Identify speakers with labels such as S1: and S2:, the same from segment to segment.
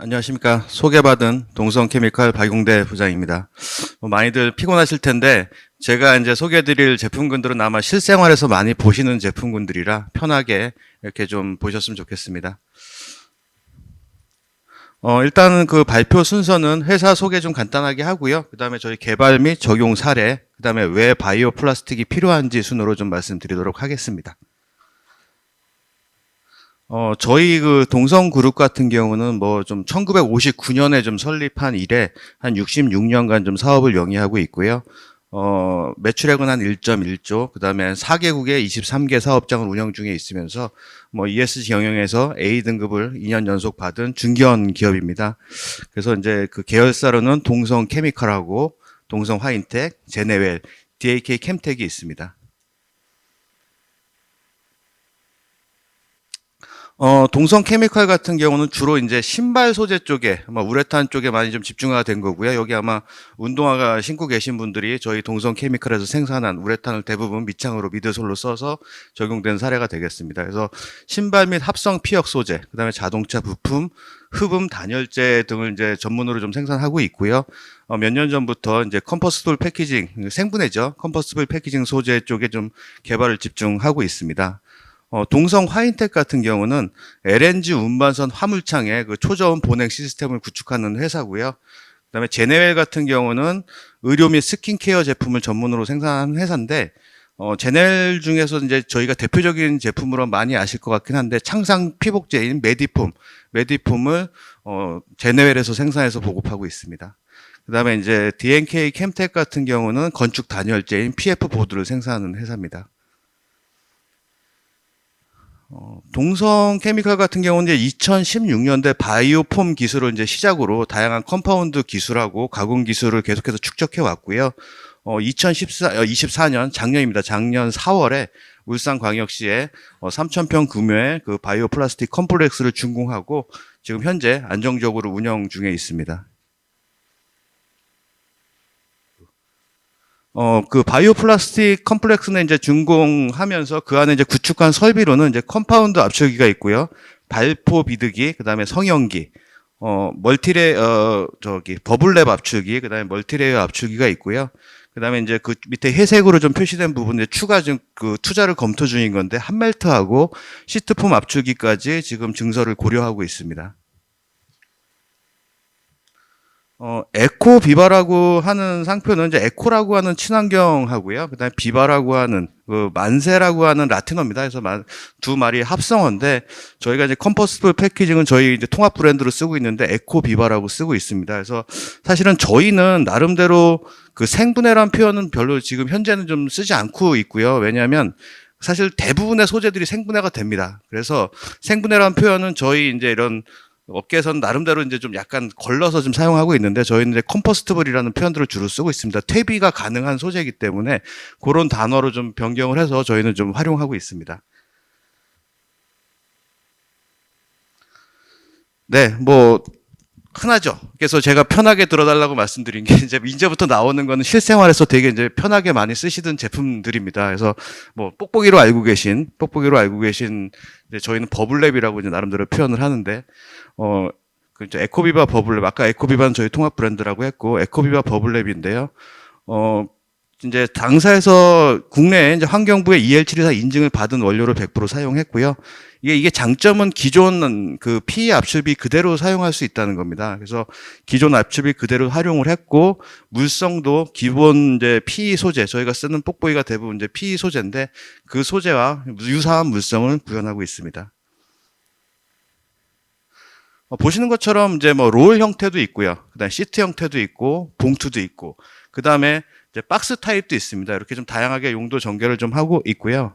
S1: 안녕하십니까. 소개받은 동성케미칼 발공대 부장입니다. 많이들 피곤하실 텐데 제가 이제 소개해드릴 제품군들은 아마 실생활에서 많이 보시는 제품군들이라 편하게 이렇게 좀 보셨으면 좋겠습니다. 일단은 그 발표 순서는 회사 소개 좀 간단하게 하고요. 그 다음에 저희 개발 및 적용 사례, 그 다음에 왜 바이오 플라스틱이 필요한지 순으로 좀 말씀드리도록 하겠습니다. 저희 그 동성그룹 같은 경우는 뭐 좀 1959년에 좀 설립한 이래 한 66년간 좀 사업을 영위하고 있고요. 매출액은 한 1.1조, 그 다음에 4개국에 23개 사업장을 운영 중에 있으면서 뭐 ESG 경영에서 A 등급을 2년 연속 받은 중견 기업입니다. 그래서 이제 그 계열사로는 동성케미칼하고 동성화인텍, 제네웰, DAK 캠텍이 있습니다. 동성 케미칼 같은 경우는 주로 이제 신발 소재 쪽에, 아마 우레탄 쪽에 많이 좀 집중화가 된 거고요. 여기 아마 운동화가 신고 계신 분들이 저희 동성 케미칼에서 생산한 우레탄을 대부분 밑창으로 미드솔로 써서 적용된 사례가 되겠습니다. 그래서 신발 및 합성 피혁 소재, 그 다음에 자동차 부품, 흡음 단열재 등을 이제 전문으로 좀 생산하고 있고요. 몇 년 전부터 이제 컴포스ብል 패키징, 생분해죠. 컴포스ብል 패키징 소재 쪽에 좀 개발을 집중하고 있습니다. 동성 화인텍 같은 경우는 LNG 운반선 화물창에 그 초저온 보냉 시스템을 구축하는 회사고요. 그다음에 제네웰 같은 경우는 의료 및 스킨케어 제품을 전문으로 생산하는 회사인데, 제네웰 중에서 이제 저희가 대표적인 제품으로 많이 아실 것 같긴 한데, 창상 피복제인 메디폼을 제네웰에서 생산해서 보급하고 있습니다. 그다음에 이제 DNK 캠텍 같은 경우는 건축 단열재인 PF 보드를 생산하는 회사입니다. 동성 케미칼 같은 경우는 이제 2016년대 바이오폼 기술을 이제 시작으로 다양한 컴파운드 기술하고 가공 기술을 계속해서 축적해 왔고요. 2024년 작년입니다. 작년 4월에 울산광역시에 3,000평 규모의 그 바이오 플라스틱 컴플렉스를 준공하고 지금 현재 안정적으로 운영 중에 있습니다. 그 바이오 플라스틱 컴플렉스는 이제 준공하면서 그 안에 이제 구축한 설비로는 이제 컴파운드 압출기가 있고요. 발포 비드기, 그 다음에 성형기, 버블랩 압출기, 그 다음에 멀티레이어 압출기가 있고요. 그 다음에 이제 그 밑에 회색으로 좀 표시된 부분에 추가 그 투자를 검토 중인 건데, 한멜트하고 시트폼 압출기까지 지금 증설을 고려하고 있습니다. 에코 비바라고 하는 상표는 이제 에코라고 하는 친환경하고요. 그다음에 비바라고 하는 그 만세라고 하는 라틴어입니다. 그래서 두 말이 합성어인데 저희가 이제 컴포스트 패키징은 저희 이제 통합 브랜드로 쓰고 있는데 에코 비바라고 쓰고 있습니다. 그래서 사실은 저희는 나름대로 그 생분해라는 표현은 별로 지금 현재는 좀 쓰지 않고 있고요. 왜냐하면 사실 대부분의 소재들이 생분해가 됩니다. 그래서 생분해라는 표현은 저희 이제 이런 업계에서는 나름대로 이제 좀 약간 걸러서 좀 사용하고 있는데 저희는 이제 컴포스트블이라는 표현들을 주로 쓰고 있습니다. 퇴비가 가능한 소재이기 때문에 그런 단어로 좀 변경을 해서 저희는 좀 활용하고 있습니다. 네, 뭐 흔하죠. 그래서 제가 편하게 들어달라고 말씀드린 게 이제부터 나오는 거는 실생활에서 되게 이제 편하게 많이 쓰시던 제품들입니다. 그래서 뭐 뽁뽁이로 알고 계신 이제 저희는 버블랩이라고 이제 나름대로 표현을 하는데 그 이제 에코비바 버블랩, 아까 에코비바는 저희 통합 브랜드라고 했고 에코비바 버블랩인데요. 이제 당사에서 국내에 이제 환경부의 EL724 인증을 받은 원료를 100% 사용했고요. 이게 장점은 기존 그 PE 압출비 그대로 사용할 수 있다는 겁니다. 그래서 기존 압출비 그대로 활용을 했고 물성도 기본 이제 PE 소재, 저희가 쓰는 뽁뽁이가 대부분 이제 PE 소재인데 그 소재와 유사한 물성을 구현하고 있습니다. 보시는 것처럼 이제 뭐 롤 형태도 있고요. 그다음에 시트 형태도 있고 봉투도 있고 그다음에 이제 박스 타입도 있습니다. 이렇게 좀 다양하게 용도 전개를 좀 하고 있고요.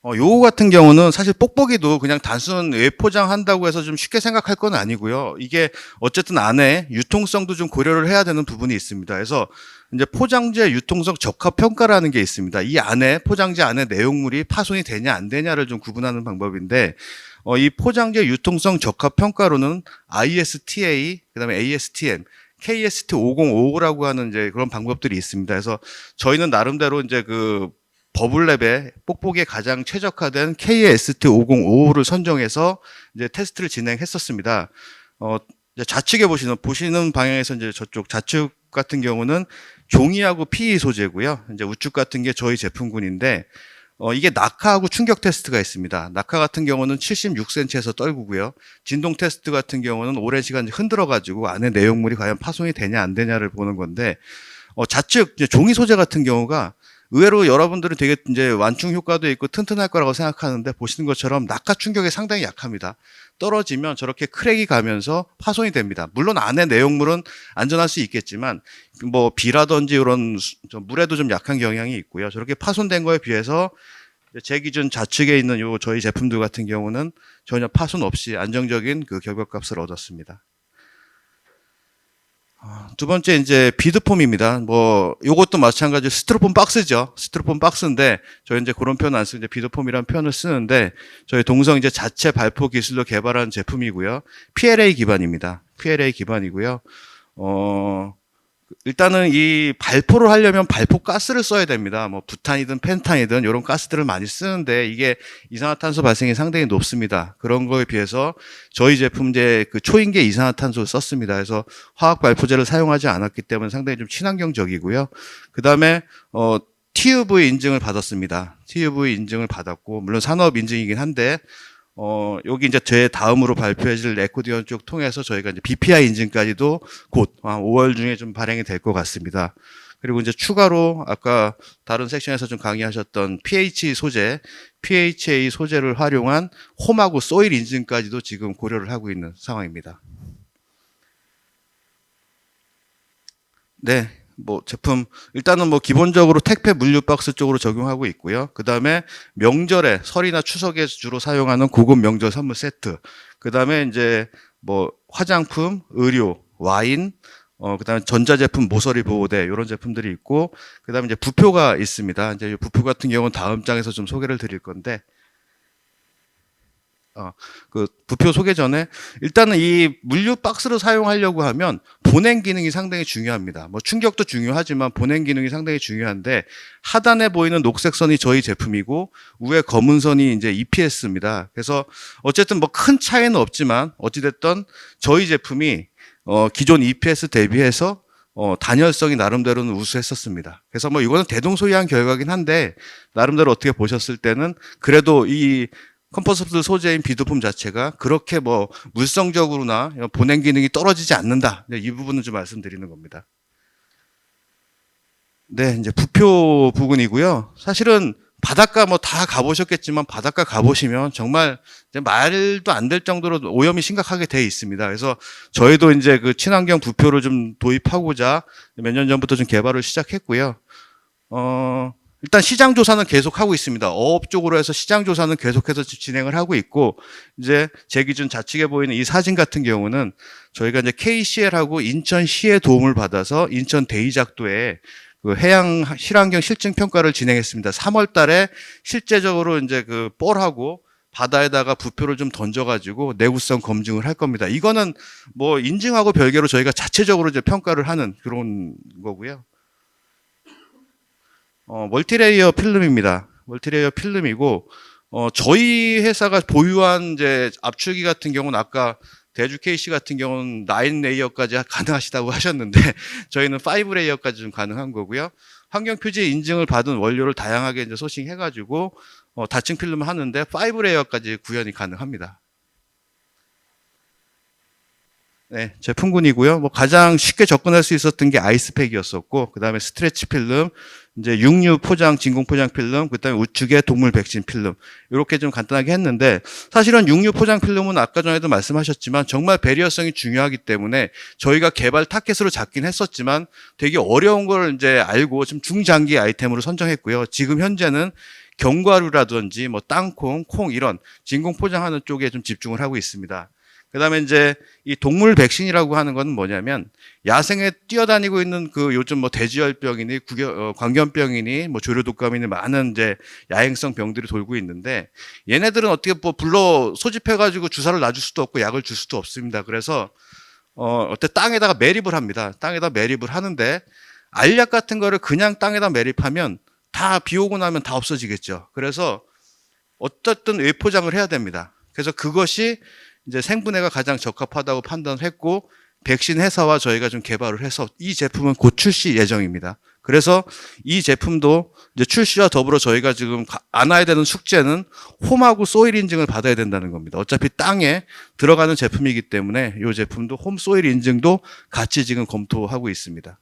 S1: 요거 같은 경우는 사실 뽁뽁이도 그냥 단순 외포장한다고 해서 좀 쉽게 생각할 건 아니고요. 이게 어쨌든 안에 유통성도 좀 고려를 해야 되는 부분이 있습니다. 그래서 이제 포장재 유통성 적합 평가라는 게 있습니다. 이 안에 포장재 안에 내용물이 파손이 되냐 안 되냐를 좀 구분하는 방법인데 이 포장재 유통성 적합 평가로는 ISTA, 그다음에 ASTM, KST 5055라고 하는 이제 그런 방법들이 있습니다. 그래서 저희는 나름대로 이제 그 버블랩의 뽁뽁이에 가장 최적화된 KST5055를 선정해서 이제 테스트를 진행했었습니다. 이제 좌측에 보시는 방향에서 이제 저쪽 좌측 같은 경우는 종이하고 PE 소재고요. 이제 우측 같은 게 저희 제품군인데, 이게 낙하하고 충격 테스트가 있습니다. 낙하 같은 경우는 76cm에서 떨구고요. 진동 테스트 같은 경우는 오랜 시간 흔들어가지고 안에 내용물이 과연 파손이 되냐 안 되냐를 보는 건데, 좌측 이제 종이 소재 같은 경우가 의외로 여러분들은 되게 이제 완충 효과도 있고 튼튼할 거라고 생각하는데, 보시는 것처럼 낙하 충격이 상당히 약합니다. 떨어지면 저렇게 크랙이 가면서 파손이 됩니다. 물론 안에 내용물은 안전할 수 있겠지만 뭐 비라든지 이런 물에도 좀 약한 경향이 있고요. 저렇게 파손된 거에 비해서 제 기준 좌측에 있는 요 저희 제품들 같은 경우는 전혀 파손 없이 안정적인 그 결과값을 얻었습니다. 두 번째 이제 비드폼입니다. 뭐 요것도 마찬가지로 스티로폼 박스죠. 스티로폼 박스인데 저희 이제 그런 표현 안 쓰고 이제 비드폼이라는 표현을 쓰는데, 저희 동성 이제 자체 발포 기술로 개발한 제품이고요. PLA 기반입니다. PLA 기반이고요. 일단은 이 발포를 하려면 발포 가스를 써야 됩니다. 뭐 부탄이든 펜탄이든 이런 가스들을 많이 쓰는데 이게 이산화탄소 발생이 상당히 높습니다. 그런 거에 비해서 저희 제품 이제 그 초인계 이산화탄소를 썼습니다. 그래서 화학 발포제를 사용하지 않았기 때문에 상당히 좀 친환경적이고요. 그 다음에 TUV 인증을 받았습니다. TUV 인증을 받았고, 물론 산업 인증이긴 한데 여기 이제 제 다음으로 발표해질 에코디언 쪽 통해서 저희가 이제 BPI 인증까지도 곧 5월 중에 좀 발행이 될 것 같습니다. 그리고 이제 추가로 아까 다른 섹션에서 좀 강의하셨던 PHA 소재를 활용한 홈하고 소일 인증까지도 지금 고려를 하고 있는 상황입니다. 네. 뭐 제품 일단은 뭐 기본적으로 택배 물류 박스 쪽으로 적용하고 있고요. 그 다음에 명절에 설이나 추석에 주로 사용하는 고급 명절 선물 세트. 그 다음에 이제 뭐 화장품, 의료, 와인, 그 다음에 전자제품 모서리 보호대 이런 제품들이 있고, 그 다음에 이제 부표가 있습니다. 이제 부표 같은 경우는 다음 장에서 좀 소개를 드릴 건데. 그 부표 소개 전에 일단은 이 물류 박스를 사용하려고 하면 보냉 기능이 상당히 중요합니다. 뭐 충격도 중요하지만 보냉 기능이 상당히 중요한데, 하단에 보이는 녹색 선이 저희 제품이고 위에 검은 선이 이제 EPS입니다. 그래서 어쨌든 뭐 큰 차이는 없지만 어찌됐든 저희 제품이 기존 EPS 대비해서 단열성이 나름대로는 우수했었습니다. 그래서 뭐 이거는 대동소이한 결과긴 한데, 나름대로 어떻게 보셨을 때는 그래도 이 컴포스트 소재인 비드폼 자체가 그렇게 뭐 물성적으로나 보냉 기능이 떨어지지 않는다. 이 부분은 좀 말씀드리는 겁니다. 네, 이제 부표 부근이고요. 사실은 바닷가 뭐 다 가보셨겠지만 바닷가 가보시면 정말 이제 말도 안 될 정도로 오염이 심각하게 돼 있습니다. 그래서 저희도 이제 그 친환경 부표를 좀 도입하고자 몇 년 전부터 좀 개발을 시작했고요. 일단 시장 조사는 계속 하고 있습니다. 어업 쪽으로 해서 시장 조사는 계속해서 진행을 하고 있고, 이제 제 기준 좌측에 보이는 이 사진 같은 경우는 저희가 이제 KCL하고 인천시의 도움을 받아서 인천 대이작도에 그 해양 실환경 실증 평가를 진행했습니다. 3월 달에 실제적으로 이제 그 볼하고 바다에다가 부표를 좀 던져가지고 내구성 검증을 할 겁니다. 이거는 뭐 인증하고 별개로 저희가 자체적으로 이제 평가를 하는 그런 거고요. 멀티레이어 필름입니다. 멀티레이어 필름이고, 저희 회사가 보유한 이제 압출기 같은 경우는 아까 대주 KC 같은 경우는 9레이어까지 가능하시다고 하셨는데 저희는 5레이어까지 좀 가능한 거고요. 환경표지 인증을 받은 원료를 다양하게 이제 소싱해가지고 다층 필름을 하는데 5레이어까지 구현이 가능합니다. 네, 제품군이고요. 뭐 가장 쉽게 접근할 수 있었던 게 아이스팩이었었고, 그 다음에 스트레치 필름, 이제 육류 포장, 진공 포장 필름, 그 다음에 우측에 동물 백신 필름, 이렇게 좀 간단하게 했는데, 사실은 육류 포장 필름은 아까 전에도 말씀하셨지만 정말 배리어성이 중요하기 때문에 저희가 개발 타켓으로 잡긴 했었지만 되게 어려운 걸 이제 알고 좀 중장기 아이템으로 선정했고요. 지금 현재는 견과류라든지 뭐 땅콩, 콩 이런 진공 포장하는 쪽에 좀 집중을 하고 있습니다. 그 다음에 이제 이 동물 백신이라고 하는 건 뭐냐면, 야생에 뛰어다니고 있는 그 요즘 뭐 돼지열병이니 광견병이니 뭐 조류독감이니 많은 이제 야행성 병들이 돌고 있는데, 얘네들은 어떻게 뭐 불러 소집해가지고 주사를 놔줄 수도 없고 약을 줄 수도 없습니다. 그래서 땅에다가 매립을 합니다. 땅에다 매립을 하는데, 알약 같은 거를 그냥 땅에다 매립하면 다 비 오고 나면 다 없어지겠죠. 그래서 어떻든 외포장을 해야 됩니다. 그래서 그것이 이제 생분해가 가장 적합하다고 판단을 했고, 백신 회사와 저희가 좀 개발을 해서 이 제품은 곧 출시 예정입니다. 그래서 이 제품도 이제 출시와 더불어 저희가 지금 안아야 되는 숙제는 홈하고 소일 인증을 받아야 된다는 겁니다. 어차피 땅에 들어가는 제품이기 때문에 이 제품도 홈 소일 인증도 같이 지금 검토하고 있습니다.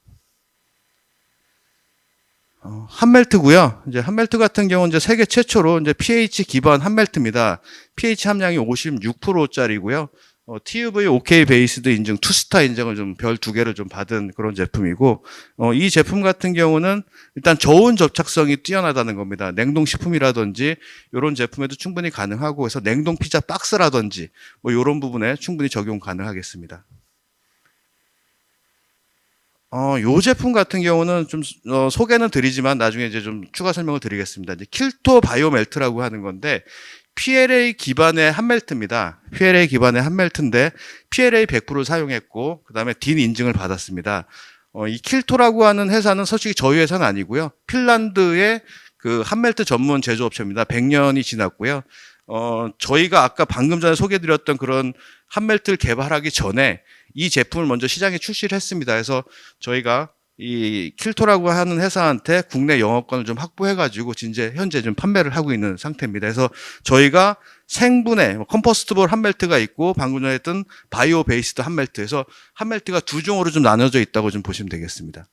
S1: 한멜트고요. 이제 한멜트 같은 경우는 이제 세계 최초로 이제 pH 기반 한멜트입니다. pH 함량이 56%짜리고요. TUV OK 베이스드 인증, 투스타 인증을 좀 별 2개를 좀 받은 그런 제품이고, 이 제품 같은 경우는 일단 저온 접착성이 뛰어나다는 겁니다. 냉동식품이라든지 이런 제품에도 충분히 가능하고, 그래서 냉동 피자 박스라든지 뭐 이런 부분에 충분히 적용 가능하겠습니다. 요 제품 같은 경우는 좀 소개는 드리지만 나중에 이제 좀 추가 설명을 드리겠습니다. 이제 킬토 바이오 멜트라고 하는 건데 PLA 기반의 한멜트입니다. PLA 기반의 한멜트인데 PLA 100% 사용했고 그다음에 DIN 인증을 받았습니다. 이 킬토라고 하는 회사는 솔직히 저희 회사는 아니고요. 핀란드의 그 한멜트 전문 제조업체입니다. 100년이 지났고요. 저희가 아까 방금 전에 소개드렸던 그런 한멜트를 개발하기 전에 이 제품을 먼저 시장에 출시를 했습니다. 그래서 저희가 이 킬토라고 하는 회사한테 국내 영업권을 좀 확보해가지고 현재 좀 판매를 하고 있는 상태입니다. 그래서 저희가 생분해 컴포스트볼 한멜트가 있고 방금 전에 했던 바이오 베이스드 한멜트에서 한멜트가 두 종으로 좀 나눠져 있다고 좀 보시면 되겠습니다.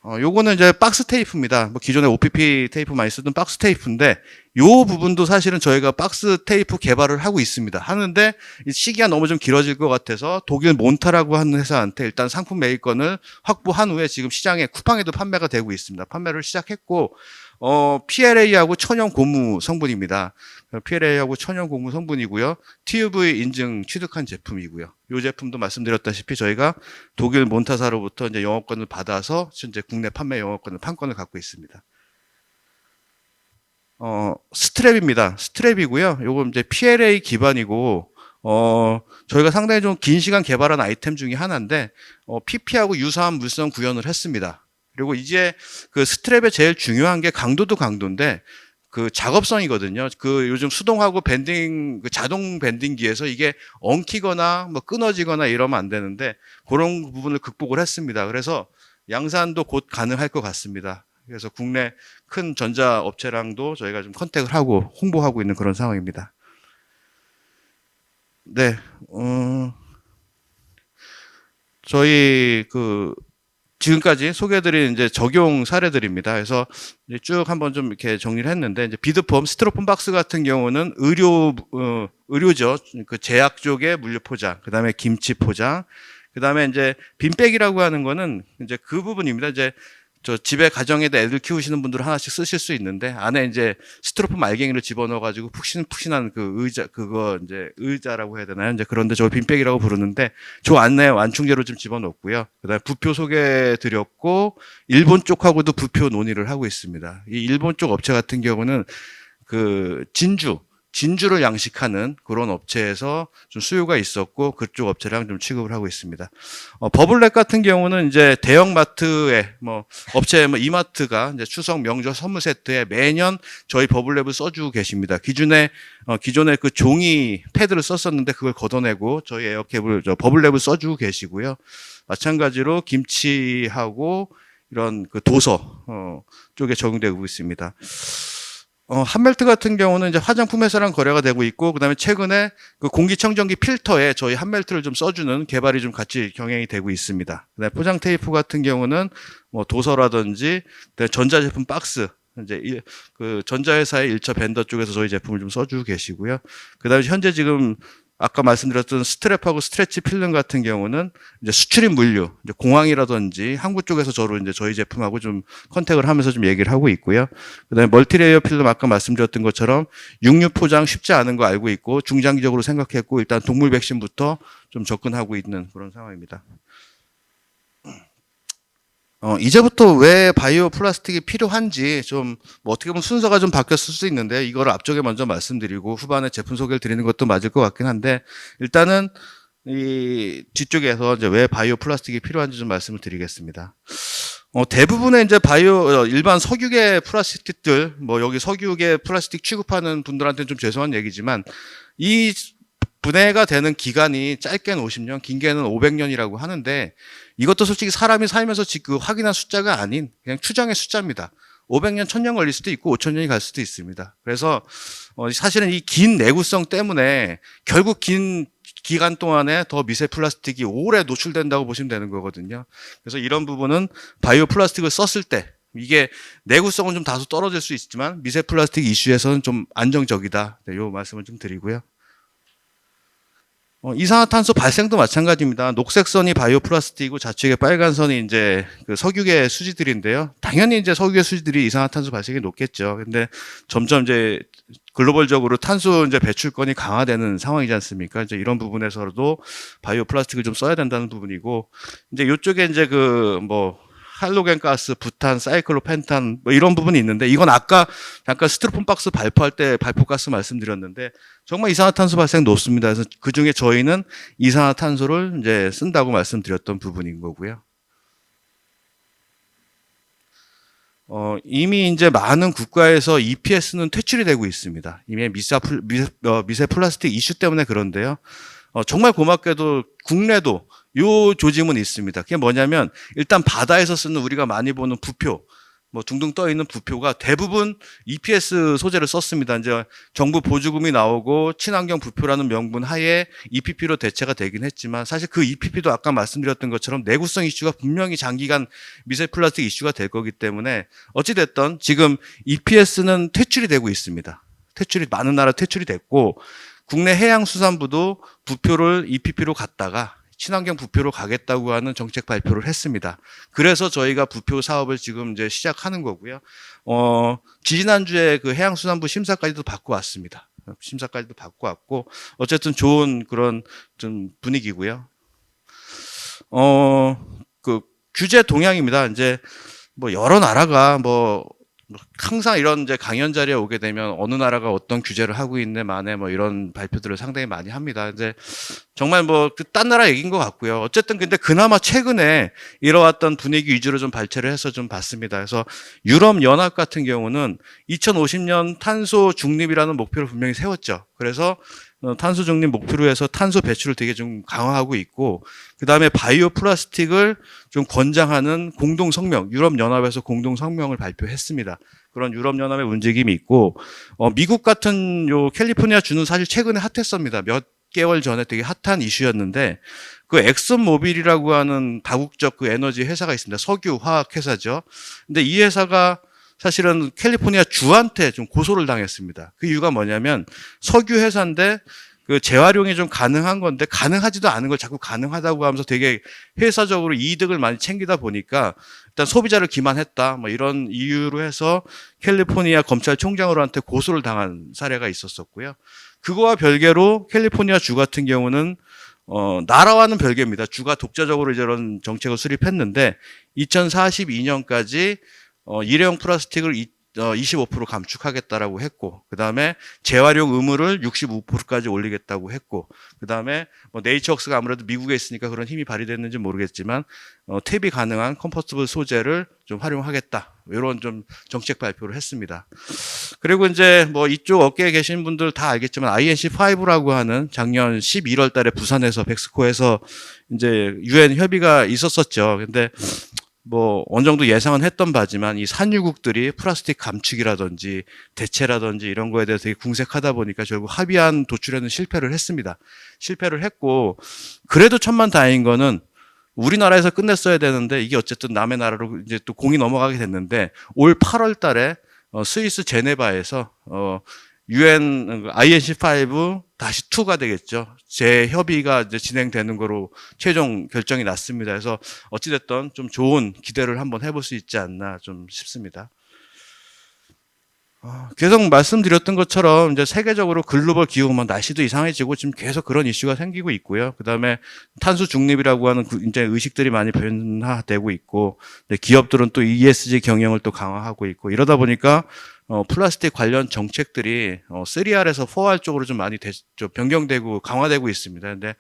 S1: 요거는 이제 박스 테이프입니다. 뭐 기존에 OPP 테이프 많이 쓰던 박스 테이프인데 요 부분도 사실은 저희가 박스 테이프 개발을 하고 있습니다. 하는데 시기가 너무 좀 길어질 것 같아서 독일 몬타라고 하는 회사한테 일단 상품 매입권을 확보한 후에 지금 시장에 쿠팡에도 판매가 되고 있습니다. 판매를 시작했고 PLA하고 천연 고무 성분입니다. PLA하고 천연 고무 성분이고요. TUV 인증 취득한 제품이고요. 이 제품도 말씀드렸다시피 저희가 독일 몬타사로부터 이제 영업권을 받아서 현재 국내 판매 영업권을 판권을 갖고 있습니다. 스트랩입니다. 스트랩이고요. 요거 이제 PLA 기반이고 저희가 상당히 좀 긴 시간 개발한 아이템 중에 하나인데 PP하고 유사한 물성 구현을 했습니다. 그리고 이제 그 스트랩의 제일 중요한 게 강도도 강도인데 그 작업성이거든요. 그 요즘 수동하고 밴딩, 그 자동 밴딩기에서 이게 엉키거나 뭐 끊어지거나 이러면 안 되는데 그런 부분을 극복을 했습니다. 그래서 양산도 곧 가능할 것 같습니다. 그래서 국내 큰 전자업체랑도 저희가 좀 컨택을 하고 홍보하고 있는 그런 상황입니다. 네, 저희 지금까지 소개해드린 이제 적용 사례들입니다. 그래서 이제 쭉 한번 좀 이렇게 정리를 했는데, 이제 비드폼, 스티로폼 박스 같은 경우는 의료죠. 그 제약 쪽의 물류 포장, 그 다음에 김치 포장, 그 다음에 이제 빈백이라고 하는 거는 이제 그 부분입니다. 이제 저 집에 가정에다 애들 키우시는 분들은 하나씩 쓰실 수 있는데 안에 이제 스티로폼 알갱이를 집어넣어가지고 푹신푹신한 그 의자, 그거 이제 의자라고 해야 되나요? 이제 그런데 저 빈백이라고 부르는데 저 안에 완충제로 좀 집어넣었고요. 그다음에 부표 소개드렸고 일본 쪽하고도 부표 논의를 하고 있습니다. 이 일본 쪽 업체 같은 경우는 그 진주를 양식하는 그런 업체에서 좀 수요가 있었고 그쪽 업체랑 좀 취급을 하고 있습니다. 버블랩 같은 경우는 이제 대형 마트에 업체 이마트가 이제 추석 명절 선물 세트에 매년 저희 버블랩을 써주고 계십니다. 기존에 그 종이 패드를 썼었는데 그걸 걷어내고 저희 에어캡을 버블랩을 써주고 계시고요. 마찬가지로 김치하고 이런 그 도서 쪽에 적용되고 있습니다. 한멜트 같은 경우는 이제 화장품 회사랑 거래가 되고 있고, 그 다음에 최근에 그 공기청정기 필터에 저희 한멜트를 좀 써주는 개발이 좀 같이 경행이 되고 있습니다. 그다음에 포장 테이프 같은 경우는 뭐 도서라든지, 전자제품 박스, 이제 그 전자회사의 1차 벤더 쪽에서 저희 제품을 좀 써주고 계시고요. 그 다음에 현재 지금 아까 말씀드렸던 스트랩하고 스트레치 필름 같은 경우는 이제 수출입 물류, 이제 공항이라든지 항구 쪽에서 이제 저희 제품하고 좀 컨택을 하면서 좀 얘기를 하고 있고요. 그다음에 멀티레이어 필름 아까 말씀드렸던 것처럼 육류 포장 쉽지 않은 거 알고 있고 중장기적으로 생각했고 일단 동물 백신부터 좀 접근하고 있는 그런 상황입니다. 이제부터 왜 바이오 플라스틱이 필요한지 좀, 어떻게 보면 순서가 좀 바뀌었을 수 있는데, 이거를 앞쪽에 먼저 말씀드리고, 후반에 제품 소개를 드리는 것도 맞을 것 같긴 한데, 일단은, 이 뒤쪽에서 이제 왜 바이오 플라스틱이 필요한지 좀 말씀을 드리겠습니다. 대부분의 이제 일반 석유계 플라스틱들, 뭐 여기 석유계 플라스틱 취급하는 분들한테는 좀 죄송한 얘기지만, 이 분해가 되는 기간이 짧게는 50년, 긴게는 500년이라고 하는데, 이것도 솔직히 사람이 살면서 지금 확인한 숫자가 아닌 그냥 추정의 숫자입니다. 500년, 1000년 걸릴 수도 있고 5000년이 갈 수도 있습니다. 그래서 사실은 이 긴 내구성 때문에 결국 긴 기간 동안에 더 미세 플라스틱이 오래 노출된다고 보시면 되는 거거든요. 그래서 이런 부분은 바이오 플라스틱을 썼을 때 이게 내구성은 좀 다소 떨어질 수 있지만 미세 플라스틱 이슈에서는 좀 안정적이다. 네, 요 말씀을 좀 드리고요. 이산화탄소 발생도 마찬가지입니다. 녹색 선이 바이오 플라스틱이고 좌측에 빨간 선이 이제 그 석유계 수지들인데요. 당연히 이제 석유계 수지들이 이산화탄소 발생이 높겠죠. 근데 점점 이제 글로벌적으로 탄소 이제 배출권이 강화되는 상황이지 않습니까? 이제 이런 부분에서도 바이오 플라스틱을 좀 써야 된다는 부분이고, 이제 이쪽에 이제 할로겐 가스, 부탄, 사이클로펜탄 뭐 이런 부분이 있는데, 이건 아까 잠깐 스티로폼 박스 발포할 때 발포 가스 말씀드렸는데 정말 이산화탄소 발생 높습니다. 그래서 그 중에 저희는 이산화탄소를 이제 쓴다고 말씀드렸던 부분인 거고요. 이미 이제 많은 국가에서 EPS는 퇴출이 되고 있습니다. 이미 미세 플라스틱 이슈 때문에 그런데요. 정말 고맙게도 국내도 요 조짐은 있습니다. 그게 뭐냐면 일단 바다에서 쓰는 우리가 많이 보는 부표, 뭐 둥둥 떠 있는 부표가 대부분 EPS 소재를 썼습니다. 이제 정부 보조금이 나오고 친환경 부표라는 명분 하에 EPP로 대체가 되긴 했지만 사실 그 EPP도 아까 말씀드렸던 것처럼 내구성 이슈가 분명히 장기간 미세 플라스틱 이슈가 될 거기 때문에 어찌 됐든 지금 EPS는 퇴출이 되고 있습니다. 많은 나라 퇴출이 됐고 국내 해양수산부도 부표를 EPP로 갔다가 친환경 부표로 가겠다고 하는 정책 발표를 했습니다. 그래서 저희가 부표 사업을 지금 이제 시작하는 거고요. 지지난주에 그 해양수산부 심사까지도 받고 왔습니다. 심사까지도 받고 왔고, 어쨌든 좋은 그런 좀 분위기고요. 그 규제 동향입니다. 이제 뭐 여러 나라가 항상 이런 이제 강연 자리에 오게 되면 어느 나라가 어떤 규제를 하고 있네 만에 뭐 이런 발표들을 상당히 많이 합니다. 이제 정말 딴 나라 얘기인 것 같고요. 어쨌든 근데 그나마 최근에 이뤄왔던 분위기 위주로 좀 발췌를 해서 좀 봤습니다. 그래서 유럽 연합 같은 경우는 2050년 탄소 중립이라는 목표를 분명히 세웠죠. 그래서 탄소 중립 목표로 해서 탄소 배출을 되게 좀 강화하고 있고, 그 다음에 바이오 플라스틱을 좀 권장하는 공동 성명, 유럽 연합에서 공동 성명을 발표했습니다. 그런 유럽 연합의 움직임이 있고, 미국 같은 요 캘리포니아 주는 사실 최근에 핫했습니다. 몇 개월 전에 되게 핫한 이슈였는데, 그 엑슨 모빌이라고 하는 다국적 그 에너지 회사가 있습니다. 석유 화학 회사죠. 근데 이 회사가 사실은 캘리포니아 주한테 좀 고소를 당했습니다. 그 이유가 뭐냐면 석유 회사인데 그 재활용이 좀 가능한 건데 가능하지도 않은 걸 자꾸 가능하다고 하면서 되게 회사적으로 이득을 많이 챙기다 보니까 일단 소비자를 기만했다 뭐 이런 이유로 해서 캘리포니아 검찰총장으로한테 고소를 당한 사례가 있었었고요. 그거와 별개로 캘리포니아 주 같은 경우는 나라와는 별개입니다. 주가 독자적으로 이런 정책을 수립했는데 2042년까지 일회용 플라스틱을 25% 감축하겠다라고 했고, 그 다음에 재활용 의무를 65%까지 올리겠다고 했고, 그 다음에 네이처웍스가 아무래도 미국에 있으니까 그런 힘이 발휘됐는지 모르겠지만 탭이 가능한 컴포스터블 소재를 좀 활용하겠다, 이런 좀 정책 발표를 했습니다. 그리고 이제 이쪽 업계에 계신 분들 다 알겠지만 INC5라고 하는 작년 11월 달에 부산에서 백스코에서 이제 UN 협의가 있었었죠. 근데 어느 정도 예상은 했던 바지만 이 산유국들이 플라스틱 감축이라든지 대체라든지 이런 거에 대해서 되게 궁색하다 보니까 결국 합의안 도출에는 실패를 했습니다. 실패를 했고, 그래도 천만다행인 거는 우리나라에서 끝냈어야 되는데 이게 어쨌든 남의 나라로 이제 또 공이 넘어가게 됐는데 올 8월 달에 스위스 제네바에서 UN INC5 다시 2가 되겠죠. 재협의가 이제 진행되는 거로 최종 결정이 났습니다. 그래서 어찌됐든 좀 좋은 기대를 한번 해볼 수 있지 않나 좀 싶습니다. 계속 말씀드렸던 것처럼 이제 세계적으로 글로벌 기후, 날씨도 이상해지고 지금 계속 그런 이슈가 생기고 있고요. 그 다음에 탄소 중립이라고 하는 이제 의식들이 많이 변화되고 있고, 기업들은 또 ESG 경영을 또 강화하고 있고, 이러다 보니까 플라스틱 관련 정책들이 3R에서 4R 쪽으로 좀 많이 좀 변경되고 강화되고 있습니다. 근데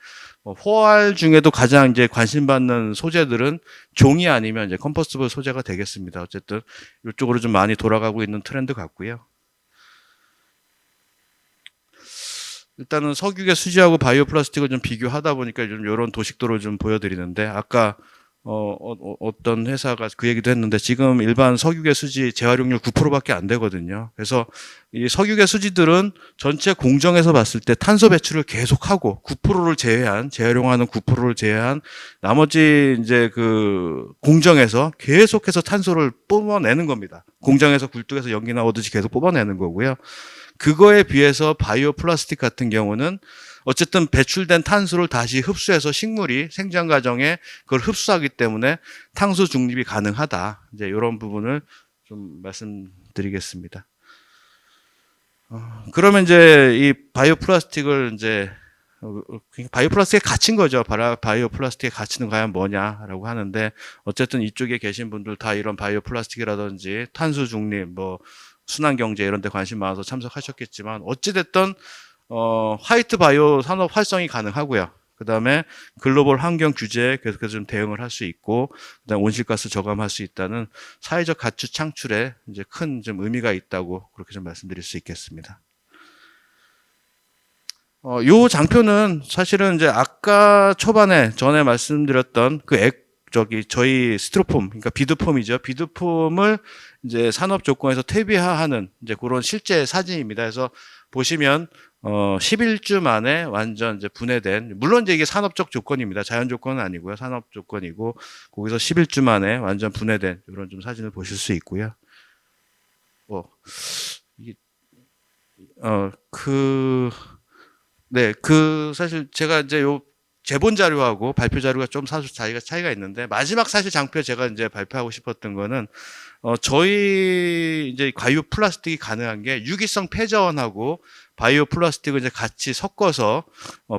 S1: 4R 중에도 가장 이제 관심받는 소재들은 종이 아니면 이제 컴포스티블 소재가 되겠습니다. 어쨌든 이쪽으로 좀 많이 돌아가고 있는 트렌드 같고요. 일단은 석유계 수지하고 바이오 플라스틱을 좀 비교하다 보니까 좀 이런 도식도를 좀 보여드리는데, 아까 어떤 회사가 그 얘기도 했는데 지금 일반 석유계 수지 재활용률 9%밖에 안 되거든요. 그래서 이 석유계 수지들은 전체 공정에서 봤을 때 탄소 배출을 계속하고 9%를 제외한, 재활용하는 9%를 제외한 나머지 이제 그 공정에서 계속해서 탄소를 뽑아내는 겁니다. 공장에서 굴뚝에서 연기 나오듯이 계속 뽑아내는 거고요. 그거에 비해서 바이오 플라스틱 같은 경우는 어쨌든 배출된 탄소를 다시 흡수해서 식물이 생장 과정에 그걸 흡수하기 때문에 탄소 중립이 가능하다. 이제 이런 부분을 좀 말씀드리겠습니다. 그러면 이제 이 바이오 플라스틱을 이제 바이오 플라스틱에 갇힌 거죠. 바이오 플라스틱에 갇히는 과연 뭐냐라고 하는데, 어쨌든 이쪽에 계신 분들 다 이런 바이오 플라스틱이라든지 탄소 중립, 뭐 순환 경제 이런 데 관심 많아서 참석하셨겠지만, 어찌됐든 화이트 바이오 산업 활성이 가능하고요. 그 다음에 글로벌 환경 규제에 계속해서 좀 대응을 할 수 있고, 그다음 온실가스 저감할 수 있다는 사회적 가치 창출에 이제 큰 좀 의미가 있다고 그렇게 좀 말씀드릴 수 있겠습니다. 요 장표는 사실은 이제 아까 초반에 전에 말씀드렸던 저희 스티로폼, 그러니까 비드폼이죠. 비드폼을 이제 산업 조건에서 퇴비화하는 이제 그런 실제 사진입니다. 그래서 보시면 11주 만에 완전 이제 분해된, 물론 이제 이게 산업적 조건입니다. 자연 조건은 아니고요. 산업 조건이고, 거기서 11주 만에 완전 분해된 이런 좀 사진을 보실 수 있고요. 이게 네, 사실 제가 이제 요 제본 자료하고 발표 자료가 좀 사실 차이가 있는데, 마지막 사실 장표 제가 이제 발표하고 싶었던 거는, 저희 이제 바이오 플라스틱이 가능한 게 유기성 폐자원하고 바이오 플라스틱을 이제 같이 섞어서,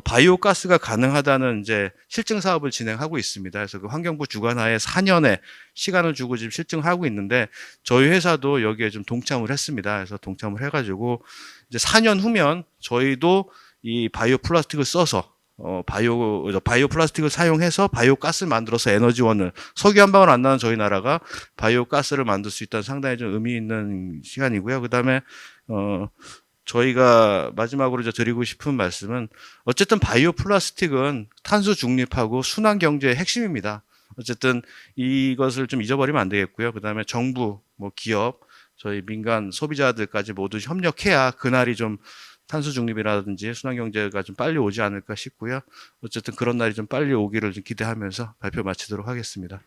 S1: 바이오 가스가 가능하다는 이제 실증 사업을 진행하고 있습니다. 그래서 그 환경부 주관하에 4년의 시간을 주고 지금 실증하고 있는데, 저희 회사도 여기에 좀 동참을 했습니다. 그래서 동참을 해가지고, 이제 4년 후면 저희도 이 바이오 플라스틱을 써서 바이오 플라스틱을 사용해서 바이오 가스를 만들어서 에너지원을, 석유 한 방울 안 나는 저희 나라가 바이오 가스를 만들 수 있다는 상당히 좀 의미 있는 시간이고요. 그다음에 저희가 마지막으로 이제 드리고 싶은 말씀은, 어쨌든 바이오 플라스틱은 탄소 중립하고 순환 경제의 핵심입니다. 어쨌든 이것을 좀 잊어버리면 안 되겠고요. 그다음에 정부, 뭐 기업, 저희 민간 소비자들까지 모두 협력해야 그날이 좀 탄소 중립이라든지 순환 경제가 좀 빨리 오지 않을까 싶고요. 어쨌든 그런 날이 좀 빨리 오기를 좀 기대하면서 발표 마치도록 하겠습니다.